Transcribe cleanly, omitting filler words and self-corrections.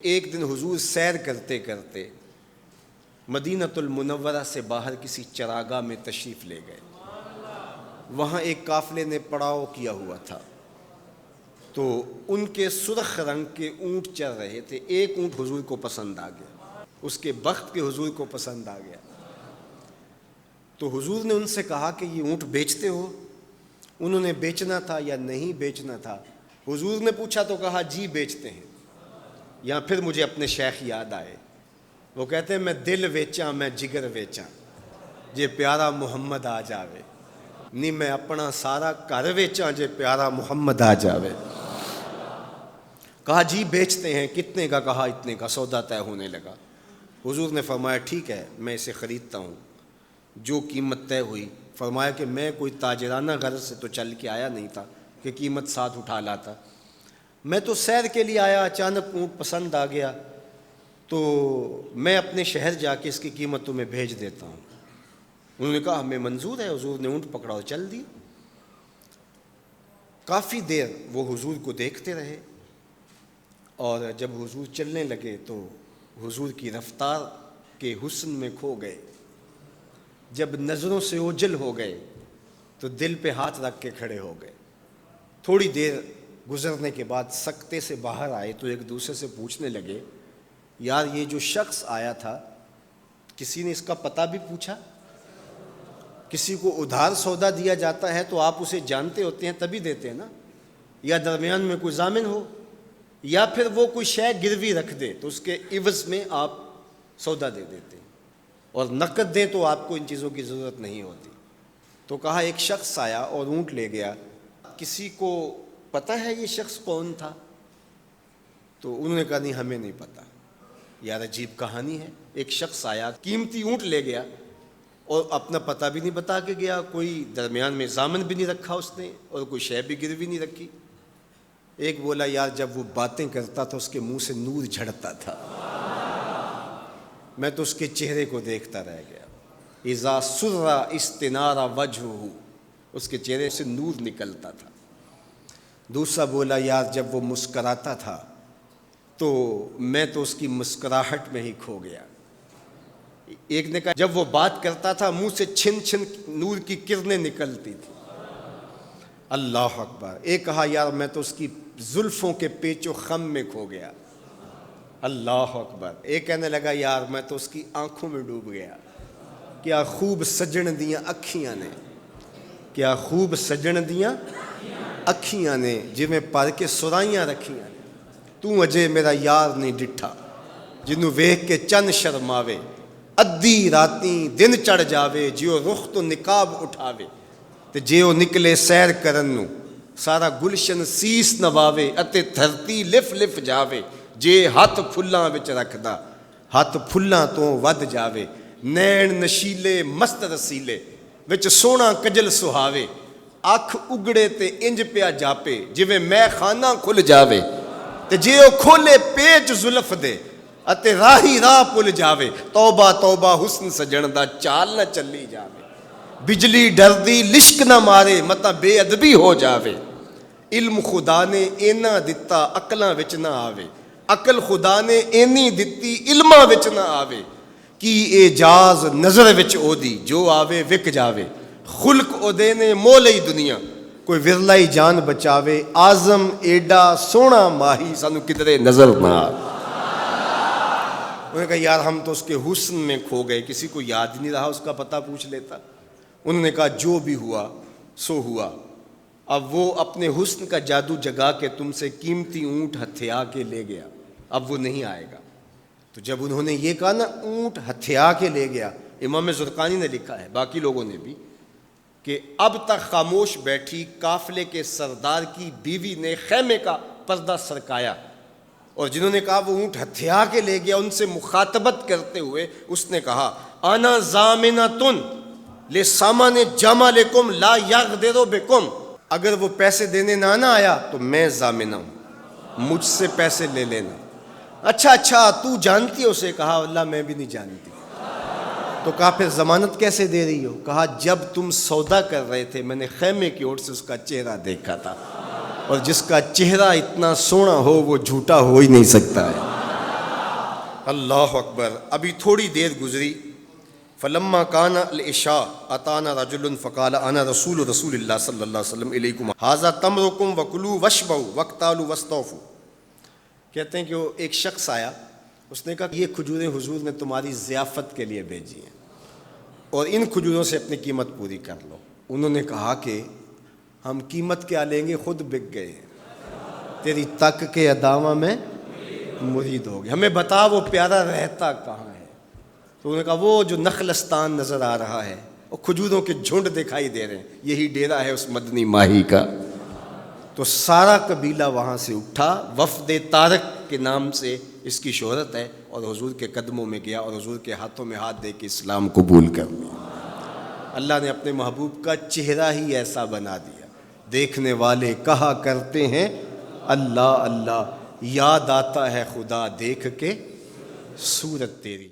ایک دن حضور سیر کرتے کرتے مدینۃ المنورہ سے باہر کسی چراگاہ میں تشریف لے گئے۔ وہاں ایک قافلے نے پڑاؤ کیا ہوا تھا، تو ان کے سرخ رنگ کے اونٹ چل رہے تھے۔ ایک اونٹ حضور کو پسند آ گیا، اس کے بخت کے حضور کو پسند آ گیا۔ تو حضور نے ان سے کہا کہ یہ اونٹ بیچتے ہو؟ انہوں نے بیچنا تھا یا نہیں بیچنا تھا؟ حضور نے پوچھا تو کہا جی بیچتے ہیں۔ یا پھر مجھے اپنے شیخ یاد آئے، وہ کہتے ہیں میں دل ویچاں میں جگر ویچاں جے پیارا محمد آ جاوے، نہیں میں اپنا سارا گھر ویچاں جے پیارا محمد آ جاوے۔ کہا جی بیچتے ہیں۔ کتنے کا؟ کہا اتنے کا۔ سودا طے ہونے لگا۔ حضور نے فرمایا ٹھیک ہے میں اسے خریدتا ہوں۔ جو قیمت طے ہوئی، فرمایا کہ میں کوئی تاجرانہ غرض سے تو چل کے آیا نہیں تھا کہ قیمت ساتھ اٹھا لاتا، میں تو سیر کے لیے آیا، اچانک اونٹ پسند آ گیا تو میں اپنے شہر جا کے اس کی قیمت تمہیں بھیج دیتا ہوں۔ انہوں نے کہا ہمیں منظور ہے۔ حضور نے اونٹ پکڑا اور چل دی۔ کافی دیر وہ حضور کو دیکھتے رہے، اور جب حضور چلنے لگے تو حضور کی رفتار کے حسن میں کھو گئے۔ جب نظروں سے اوجھل ہو گئے تو دل پہ ہاتھ رکھ کے کھڑے ہو گئے۔ تھوڑی دیر گزرنے کے بعد سکتے سے باہر آئے تو ایک دوسرے سے پوچھنے لگے یار یہ جو شخص آیا تھا کسی نے اس کا پتہ بھی پوچھا؟ کسی کو ادھار سودا دیا جاتا ہے تو آپ اسے جانتے ہوتے ہیں تبھی دیتے ہیں نا، یا درمیان میں کوئی ضامن ہو، یا پھر وہ کوئی شے گروی رکھ دے تو اس کے عوض میں آپ سودا دے دیتے ہیں، اور نقد دیں تو آپ کو ان چیزوں کی ضرورت نہیں ہوتی۔ تو کہا ایک شخص آیا اور اونٹ لے گیا، کسی کو پتہ ہے یہ شخص کون تھا؟ تو انہوں نے کہا نہیں ہمیں نہیں پتہ۔ یار عجیب کہانی ہے، ایک شخص آیا قیمتی اونٹ لے گیا اور اپنا پتہ بھی نہیں بتا کے گیا، کوئی درمیان میں ضامن بھی نہیں رکھا اس نے، اور کوئی شے بھی گروی نہیں رکھی۔ ایک بولا یار جب وہ باتیں کرتا تھا اس کے منہ سے نور جھڑتا تھا، میں تو اس کے چہرے کو دیکھتا رہ گیا۔ اذا سر استنار وجہہ، اس کے چہرے سے نور نکلتا تھا۔ دوسرا بولا یار جب وہ مسکراتا تھا تو میں تو اس کی مسکراہٹ میں ہی کھو گیا۔ ایک نے کہا جب وہ بات کرتا تھا منہ سے چھن چھن نور کی کرنیں نکلتی تھی۔ اللہ اکبر۔ ایک کہا یار میں تو اس کی زلفوں کے پیچ و خم میں کھو گیا۔ اللہ اکبر۔ ایک کہنے لگا یار میں تو اس کی آنکھوں میں ڈوب گیا۔ کیا خوب سجن دیاں اکھیاں نے، کیا خوب سجن دیاں اکھیاں نے جویں پر کے سرائیاں رکھیاں نے، تو اجے میرا یار نہیں ڈٹھا جنوں ویکھ کے چن شرماوے، ادھی راتیں دن چڑھ جاوے جیو رخ تو نقاب اٹھاوے، تے جیو نکلے سیر کرن نو سارا گلشن سیس نواوے، اتے دھرتی لف لف جاوے جے ہاتھ پھلاں وچ رکھدا ہاتھ پھلاں تو ود جاوے، نین نشیلے مست رسیلے وچ سونا کجل سہاوے، اکھ اگڑے تے انج پیا جاپے جویں میں خانہ کھل جاوے، تے جے او کھولے پیچ زلف دے اتے راہی راہ پل جاوے، توبہ توبہ حسن سجن دا چال نہ چلی جاوے، بجلی ڈردی لشک نہ مارے متا بے ادبی ہو جاوے، علم خدا نے اینا دتا عقلاں وچ نہ آوے، عقل خدا نے اینی دتی علماں وچ نہ آوے، کی اعجاز نظر وچ او دی جو آوے وک جاوے، خلق او دے نے مولئی دنیا کوئی ورلائی جان بچاوے، آزم ایڈا سونا ماہی سانو کدرے نظر نہ آوے۔ انہوں نے کہا یار ہم تو اس کے حسن میں کھو گئے، کسی کو یاد نہیں رہا اس کا پتہ پوچھ لیتا۔ انہوں نے کہا جو بھی ہوا سو ہوا، اب وہ اپنے حسن کا جادو جگا کے تم سے قیمتی اونٹ ہتھیا کے لے گیا، اب وہ نہیں آئے گا۔ تو جب انہوں نے یہ کہا نا اونٹ ہتھیا کے لے گیا، امام زرقانی نے لکھا ہے باقی لوگوں نے بھی کہ اب تک خاموش بیٹھی قافلے کے سردار کی بیوی نے خیمے کا پردہ سرکایا، اور جنہوں نے کہا وہ اونٹ ہتھیا کے لے گیا ان سے مخاطبت کرتے ہوئے اس نے کہا انا ضامنۃ لسامان جمالکم لا یغدر بکم، اگر وہ پیسے دینے نہ آیا تو میں ضامنہ ہوں، مجھ سے پیسے لے لینا۔ اچھا تو جانتی ہو؟ اسے کہا اللہ میں بھی نہیں جانتی۔ تو کہا پھر ضمانت کیسے دے رہی ہو؟ کہا جب تم سودا کر رہے تھے میں نے خیمے کی اوٹ سے اس کا چہرہ دیکھا تھا، اور جس کا چہرہ اتنا سونا ہو وہ جھوٹا ہو ہی نہیں سکتا ہے۔ اللہ اکبر. ابھی تھوڑی دیر گزری. فلما کان العشاء اتانا رجل فقال انا رسول اللہ صلی اللہ علیہ وسلم الیکم ھذا تمرکم وکلوا واشبعوا واقتالوا واستوفوا. کہتے ہیں کہ وہ ایک شخص آیا, اس نے کہا کہ یہ کھجوریں حضور نے تمہاری ضیافت کے لیے بھیجی ہیں اور ان کھجوروں سے اپنی قیمت پوری کر لو. انہوں نے کہا کہ ہم قیمت کیا لیں گے, خود بک گئے ہیں, تیری تک کے ادامہ میں مرید ہو گئے, ہمیں بتا وہ پیارا رہتا کہاں ہے. تو انہوں نے کہا وہ جو نخلستان نظر آ رہا ہے, وہ کھجوروں کے جھنڈ دکھائی دے رہے ہیں, یہی ڈیرا ہے اس مدنی ماہی کا. تو سارا قبیلہ وہاں سے اٹھا, وفد طارق کے نام سے اس کی شہرت ہے, اور حضور کے قدموں میں گیا اور حضور کے ہاتھوں میں ہاتھ دے کے اسلام قبول کر لیا. اللہ نے اپنے محبوب کا چہرہ ہی ایسا بنا دیا, دیکھنے والے کہا کرتے ہیں اللہ اللہ, یاد آتا ہے خدا دیکھ کے صورت تیری.